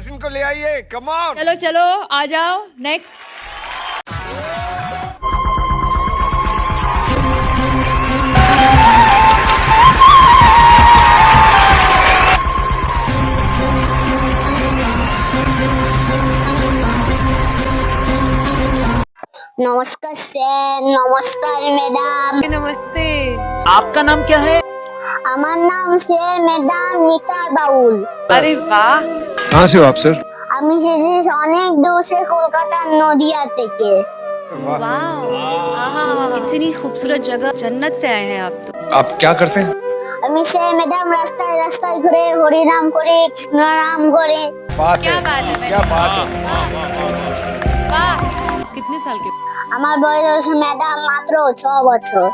Yes इनको ले आइए, कम ऑन। चलो चलो आ जाओ नेक्स्ट। नमस्कार सर, नमस्कार मैडम। नमस्ते। आपका नाम क्या है? আমার নাম সে ম্যাডাম নিকা বাউল। अरे वाह। कहाँ से हो आप सर? আমি এসেছি অনেক দূর से কলকাতা নদিয়া থেকে। वाह। आहा इतनी खूबसूरत जगह, जन्नत से आए हैं आप तो। आप क्या करते हैं? আমি সে ম্যাডাম রাস্তায় রাস্তায় ঘুরে হরি নাম করে কৃষ্ণ নাম করে। क्या बात है, क्या बात है। वाह। कितने साल के? আমার বয়স ম্যাডাম মাত্র 6 বছর।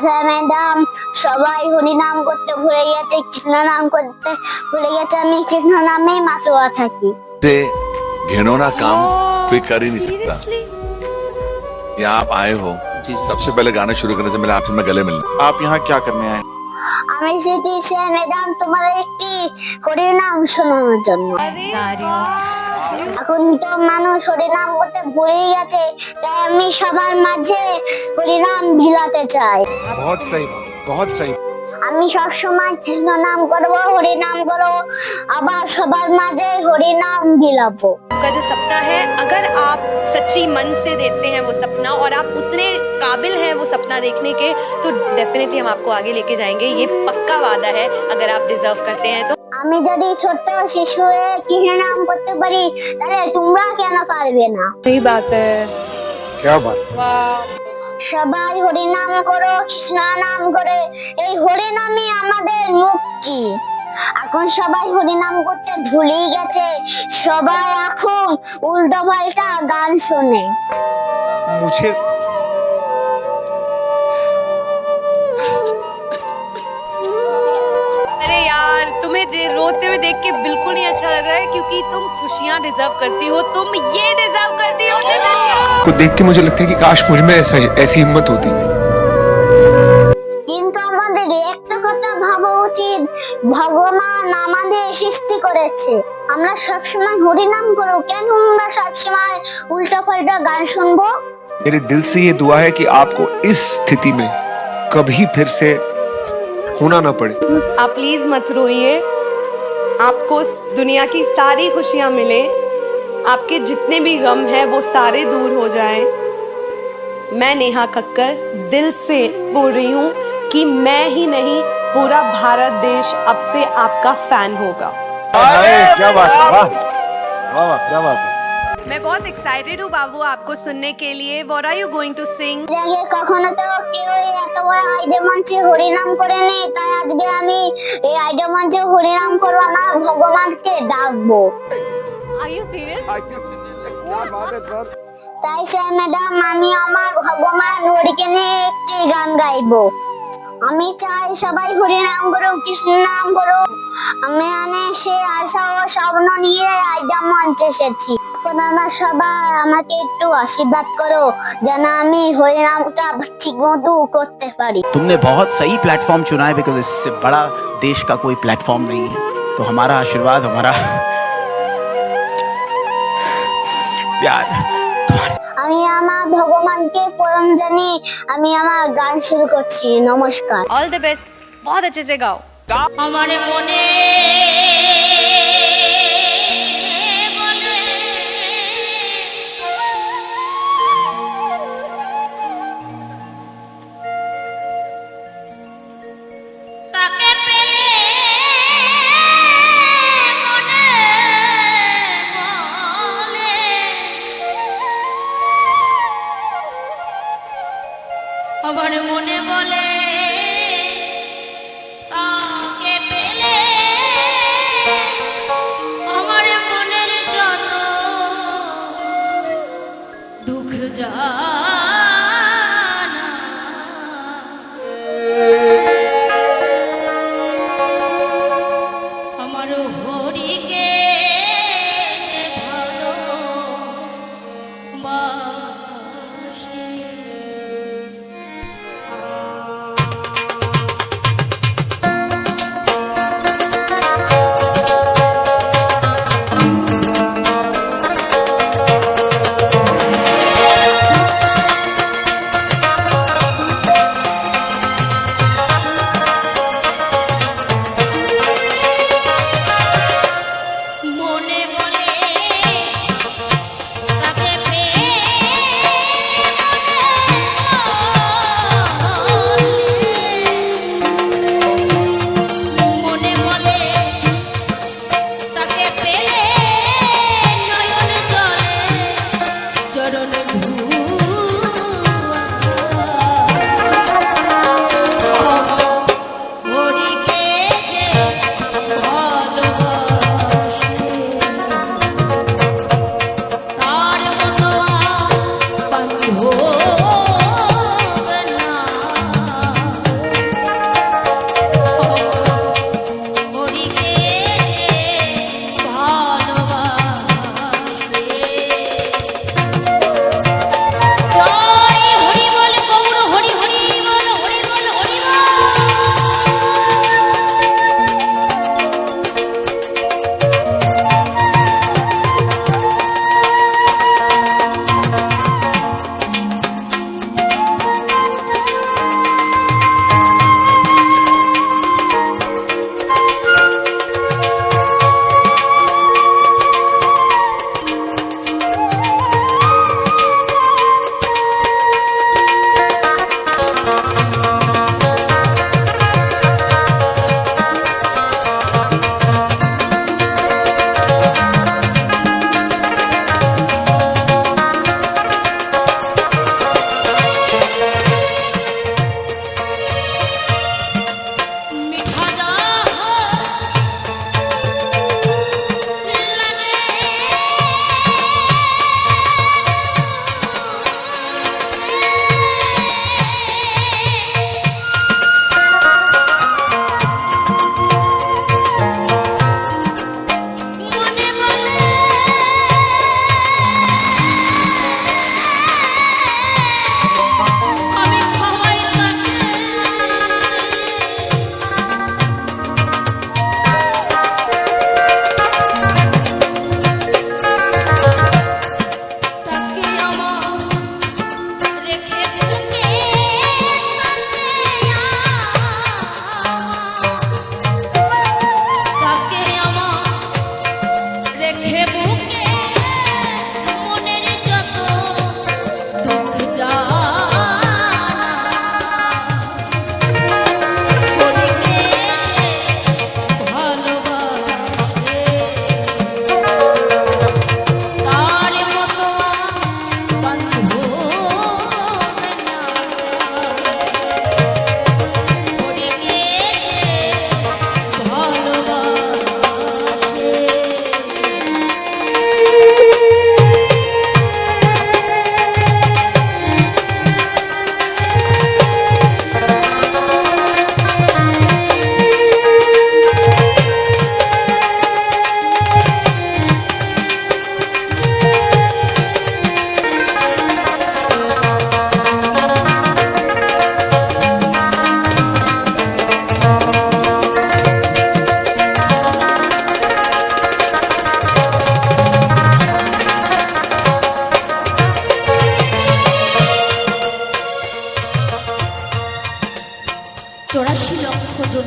সে ম্যাডাম সবাই হরি নাম করতে ভুলে গেছে, কৃষ্ণ নাম করতে ভুলে গেছে, আমি কৃষ্ণ নামেই মাত্র থাকি। से घिनौना काम कोई कर ही नहीं सकता। यहाँ आप आए हो, सबसे पहले गाना शुरू करने से पहले आपसे मैं गले मिलना। आप यहाँ क्या करने आए? আমি এসেছি সে ম্যাডাম তোমার একটি হরি নাম শোনানোর জন্য। गा रही हूँ। এখন তো মানুষ হরিনাম করতে ভুলেই গেছে, তাই আমি সবার মাঝে হরিনাম বিলাতে চাই। बहुत सही बात, बहुत सही। আমি সব সময় কৃষ্ণ নাম করবো, হরিনাম করবো, আবার সবার মাঝে হরিনাম বিলাবো। का जो सपना है, अगर आप सच्ची मन से देते हैं वो सपना और आप उतने काबिल हैं वो सपना देखने के, तो डेफिनेटली हम आपको आगे लेके जाएंगे। ये पक्का वादा है, अगर आप डिजर्व करते हैं तो। আমি যদি ছোট্ট শিশু হয়ে কৃষ্ণ নাম করতে পারি, তাহলে তোমরা কেন পারবে না? सही बात है। क्या बात। সবাই হরিনাম করো, কৃষ্ণ নাম করে, এই হরিনামই আমাদের মুক্তি। এখন সবাই হরিনাম করতে ভুলেই গেছে, সবাই এখন উল্টো পাল্টা গান শোনে। मुझे अरे यार, तुम्हें रोते हुए देख के बिल्कुल नहीं अच्छा लग रहा है, क्योंकि तुम खुशियां डिजर्व करती हो, तुम ये डिजर्व करती हो। को देख के मुझे लगता है कि काश मुझ में ऐसी हिम्मत होती। কিন্তু আমাদের একটা কথা ভাবা উচিত, ভগবান আমাদের সৃষ্টি করেছে, আমরা সবসময় হরিনাম করো, কেন আমরা সবসময় উল্টো পাল্টা গান শুনবো? मेरे दिल से ये दुआ है कि आपको इस स्थिति में कभी फिर से होना ना पड़े। आप प्लीज मत रोइए, आपको दुनिया की सारी खुशियां मिले, आपके जितने भी गम है वो सारे दूर हो जाएं। मैं नेहा कक्कर दिल से बोल रही हूँ कि मैं ही नहीं, पूरा भारत देश अब से आपका फैन होगा। क्या बात है, वाह वाह, क्या बात है। मैं बहुत एक्साइटेड हूँ बाबू आपको सुनने के लिए। What are you going to sing? আগে কখনো তো কেউ এত বড় আইডিয়া মঞ্চে হরিনাম করেনি, তাই আজকে আমি এই আইডিয়া মঞ্চে হরিনাম করবো, আমার ভগবানকে ডাকবো। Are you serious? क्या बात है सर। তাই স্যার ম্যাডাম, আমি আমার ভগবান হরিকে নিয়ে একটি গান গাইবো। আমি চাই সবাই হরিনাম করো, কৃষ্ণ নাম করো। আমি অনেক সে আশা ও স্বপ্ন নিয়ে আইডিয়া মঞ্চে এসেছি। আপনারা সবাই আমাকে একটু আশীর্বাদ করো, যেন আমি হরিনামটা ঠিক মতো করতে পারি। तुमने बहुत सही प्लेटफॉर्म चुना है, बिकॉज इससे बड़ा देश का कोई प्लेटफॉर्म नहीं है। तो हमारा आशीर्वाद, हमारा प्यार আমি আমার ভগবানকে প্রণাম জানিয়ে আমি আমার গান শুরু করছি। নমস্কার। ऑल द बेस्ट, बहुत अच्छे से गाओ। हमारे मने बले ताके पेले मने बले हमारे मने बले ताके पेले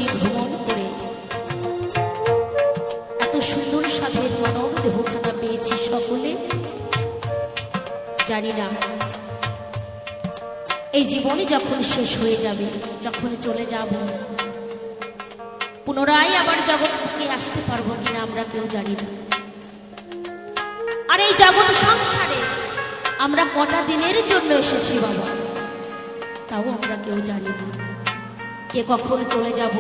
জগৎটি ভ্রমণ করে এত সুন্দর সাধের মানব দেহখানা পেয়েছি সকলে। জানি না এই জীবনে যখন শেষ হয়ে যাবে, যখন চলে যাব, পুনরায় আবার জগৎকে আসতে পারবো কিনা আমরা কেউ জানি না। আর এই জগৎ সংসারে আমরা কটা দিনের জন্য এসেছি বাবা, তাও আমরা কেউ জানি না। কে কখন চলে যাব,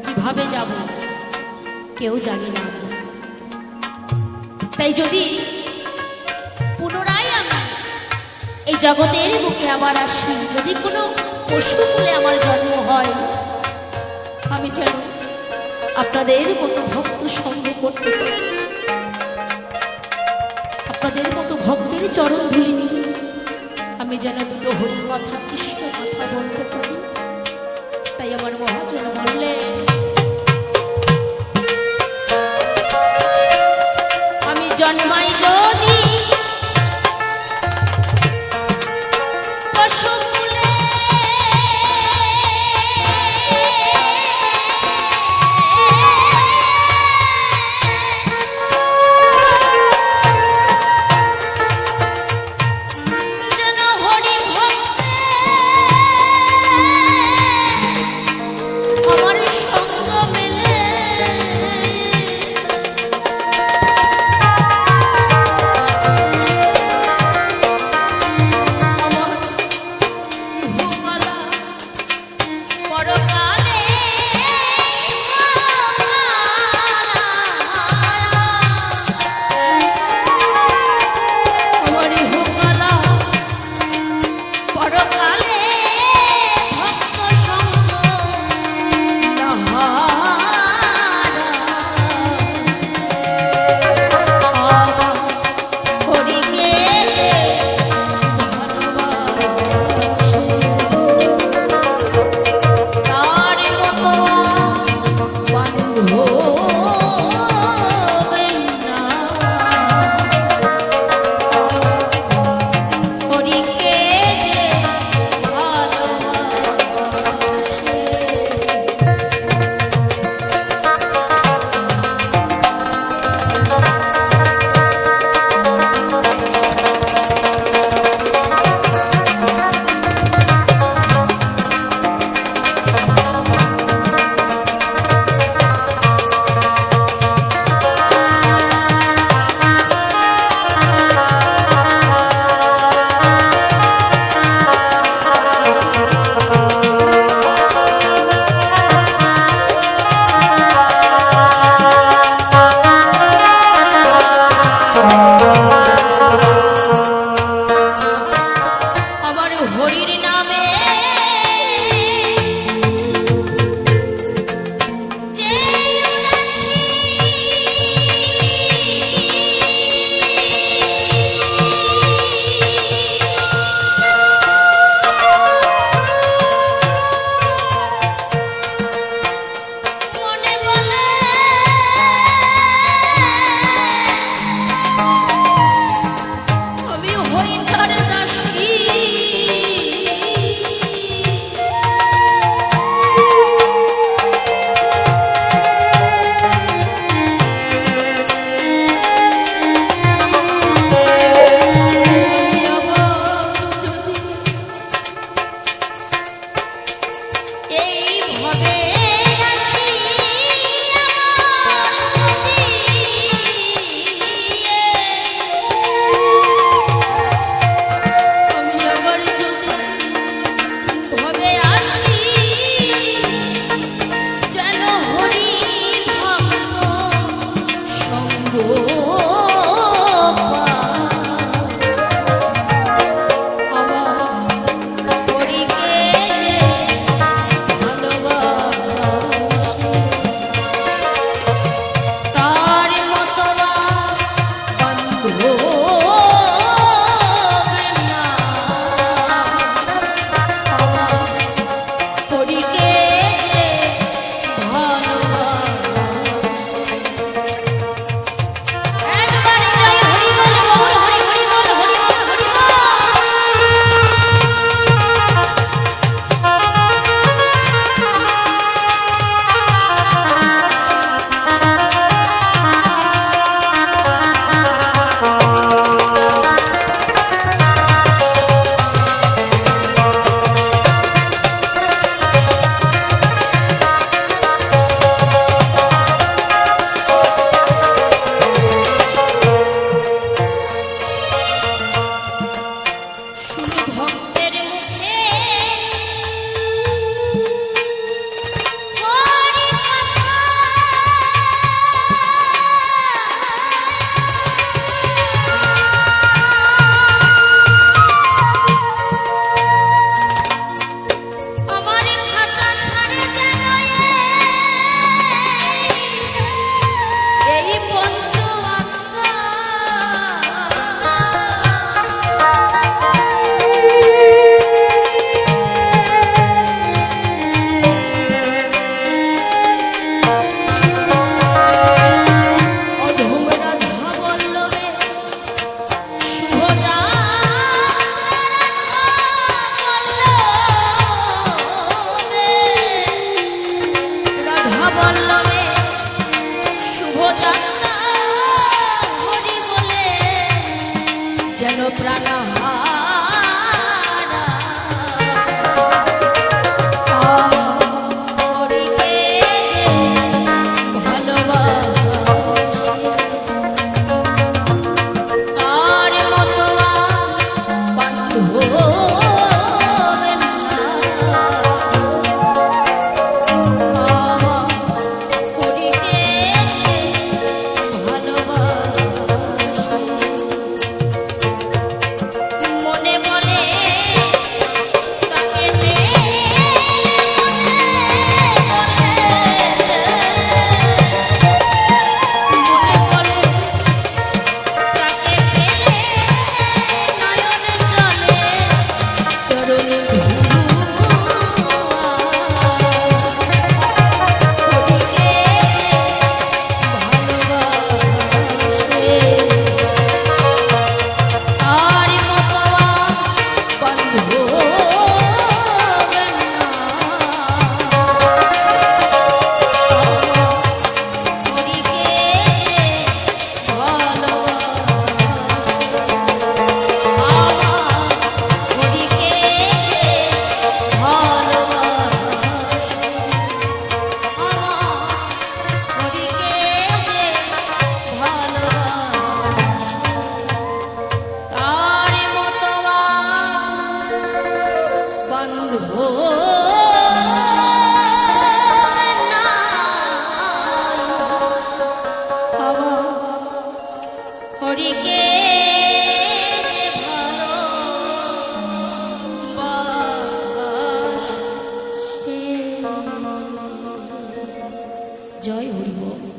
কিভাবে যাব, কেউ জানি না। তাই যদি পুনরায় আমি এই জগতের বুকে আবার আসি, যদি কোনো পশু কুলে আমার জন্ম হয়, আমি যেন আপনাদের মতো ভক্ত সঙ্গ করতে পারি, আপনাদের মতো ভক্তের চরণ ধুলি নিয়ে আমি যেন দুটো হরি কথা, কৃষ্ণ কথা বলতে পারি। তাই আমার মহাজন বললে আমি জন্মাই যদি পশুকুলে, যেন হরি ভক্তে আমার সঙ্গ মেলে। পদপল্লবে শুভ যাত্রা হরি বলে যেন প্রাণহারা হরিকে যে ভালোবাসি তার মতো বান্ধব মনে বলে তাকে মনে বলে তাকে নয়নে চলে চরণে হরিকে ভালোবাসে আর মতো বন্ধু হরিকে তার মতো বন্ধু হরিকে জয় হরি বল।